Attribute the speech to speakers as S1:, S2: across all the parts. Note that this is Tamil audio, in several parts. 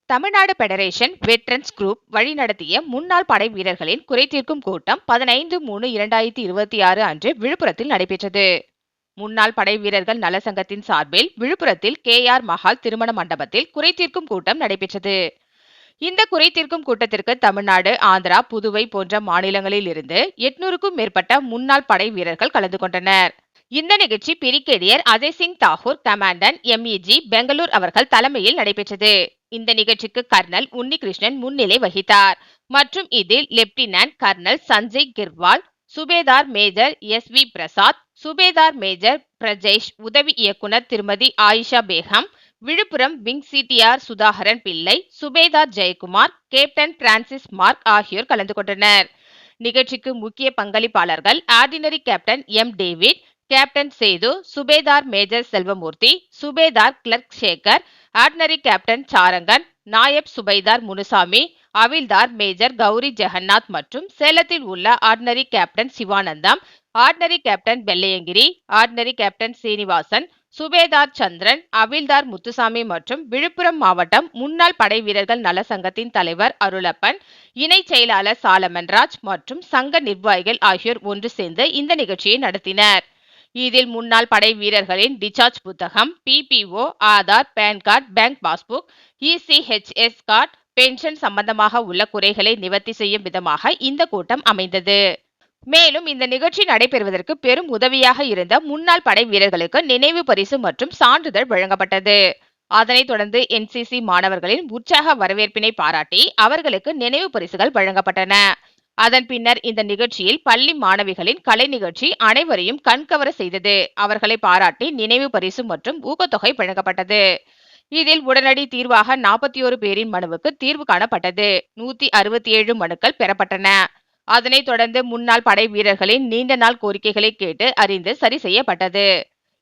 S1: தமிழ்நாடு பெடரேஷன் வெட்ரன்ஸ் குரூப் வழிநடத்திய முன்னாள் படை வீரர்களின் குறைதீர்க்கும் கூட்டம் 15/3/2026 அன்று விழுப்புரத்தில் நடைபெற்றது. முன்னாள் படை வீரர்கள் நல சங்கத்தின் சார்பில் விழுப்புரத்தில் KR மஹால் திருமண மண்டபத்தில் குறைதீர்க்கும் கூட்டம் நடைபெற்றது. இந்த குறைதீர்க்கும் கூட்டத்திற்கு தமிழ்நாடு, ஆந்திரா, புதுவை போன்ற மாநிலங்களில் இருந்து 800க்கும் மேற்பட்ட முன்னாள் படை வீரர்கள் கலந்து கொண்டனர். இந்த நிகழ்ச்சி brigadier Ajay Singh Thakur, commandant MEG, Bengaluru அவர்கள் தலைமையில் நடைபெற்றது. இந்த நிகழ்ச்சிக்கு கர்னல் உன்னிகிருஷ்ணன் முன்னிலை வகித்தார் மற்றும் இதில் lieutenant colonel Sanjay Kirwal, subedar major SV Prasad, subedar major Brajesh, உதவி இயக்குனர் திருமதி Ayesha Begum, Viluppuram wing CTR Sudhakaran Pillai, subedar Jayakumar, captain Francis Mark ஆகியோர் கலந்து கொண்டனர். நிகழ்ச்சிக்கு முக்கிய பங்களிப்பாளர்கள் ordinary captain M. David, captain Sethu, subedar major Selvamurthy, subedar clerk Sekar, ordinary captain Sarangan, naib subedar Munusamy, havildar major Gowri Jagannath மற்றும் சேலத்தில் உள்ள ordinary captain Sivanandam, ordinary captain Velliangiri, ordinary captain Srinivasan, சுபேதார் சந்திரன், அவில்தார் முத்துசாமி மற்றும் விழுப்புரம் மாவட்டம் முன்னாள் படை வீரர்கள் நல சங்கத்தின் தலைவர் அருளப்பன், இணை செயலாளர் சாலமன்ராஜ் மற்றும் சங்க நிர்வாகிகள் ஆகியோர் ஒன்று சேர்ந்து இந்த நிகழ்ச்சியை நடத்தினர். இதில் முன்னாள் படை வீரர்களின் டிசார்ஜ் புத்தகம், PPO, Aadhaar, PAN card, bank passbook, ECHS card, pension சம்பந்தமாக உள்ள குறைகளை நிவர்த்தி செய்யும் விதமாக இந்த கூட்டம் அமைந்தது. மேலும் இந்த நிகழ்ச்சி நடைபெறுவதற்கு பெரும் உதவியாக இருந்த முன்னாள் படை வீரர்களுக்கு நினைவு பரிசு மற்றும் சான்றிதழ் வழங்கப்பட்டது. அதனைத் தொடர்ந்து NCC மாணவர்களின் உற்சாக வரவேற்பினை பாராட்டி அவர்களுக்கு நினைவு பரிசுகள் வழங்கப்பட்டன. அதன் பின்னர் இந்த நிகழ்ச்சியில் பள்ளி மாணவிகளின் கலை நிகழ்ச்சி அனைவரையும் கண்கவர செய்தது. அவர்களை பாராட்டி நினைவு பரிசு மற்றும் ஊக்கத்தொகை வழங்கப்பட்டது. இதில் உடனடி தீர்வாக 41 பேரின் மனுவுக்கு தீர்வு காணப்பட்டது. 167 மனுக்கள் பெறப்பட்டன. அதனைத் தொடர்ந்து முன்னாள் படை வீரர்களின் நீண்ட நாள் கோரிக்கைகளை கேட்டு அறிந்து சரி செய்யப்பட்டது.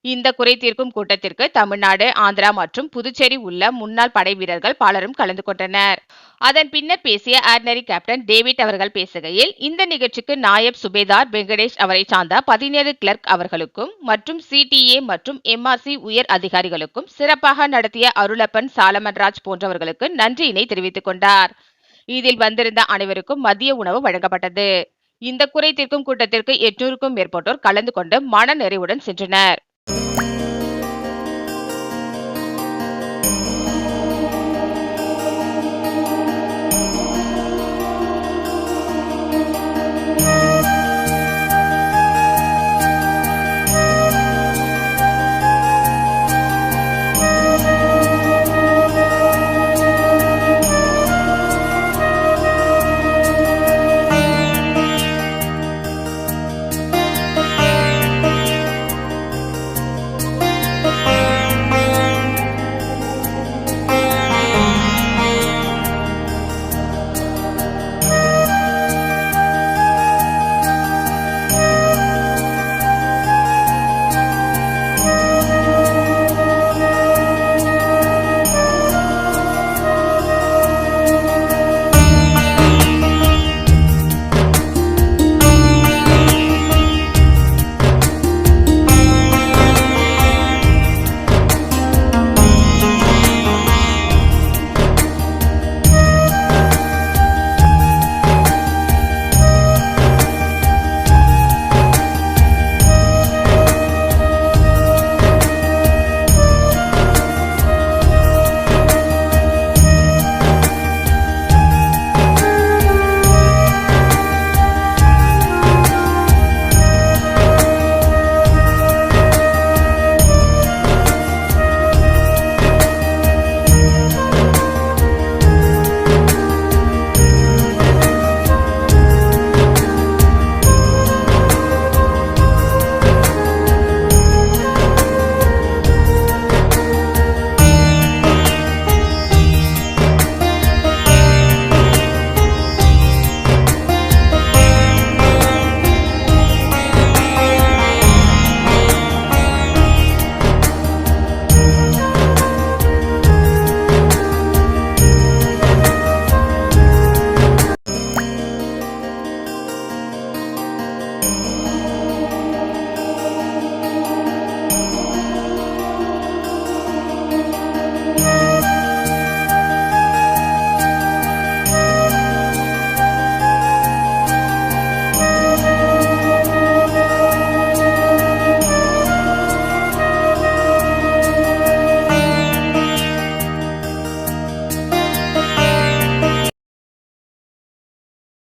S1: இந்த குறைதீர்க்கும் கூட்டத்திற்கு தமிழ்நாடு, ஆந்திரா மற்றும் புதுச்சேரி உள்ள முன்னாள் படை வீரர்கள் பலரும் கலந்து கொண்டனர். அதன் பின்னர் பேசிய ஆர்டினரி கேப்டன் டேவிட் அவர்கள் பேசுகையில், இந்த நிகழ்ச்சிக்கு நாயப் சுபேதார் வெங்கடேஷ் அவரை சார்ந்த 17 கிளர்க் அவர்களுக்கும் மற்றும் CTA மற்றும் MRC உயர் அதிகாரிகளுக்கும் சிறப்பாக நடத்திய அருளப்பன், சாலமன்ராஜ் போன்றவர்களுக்கு நன்றியினை தெரிவித்துக் கொண்டார். இதில் வந்திருந்த அனைவருக்கும் மதிய உணவு வழங்கப்பட்டது. இந்த குறைதீர்க்கும் கூட்டத்திற்கு 800க்கும் மேற்பட்டோர் கலந்து கொண்டு மன நிறைவுடன் சென்றனர்.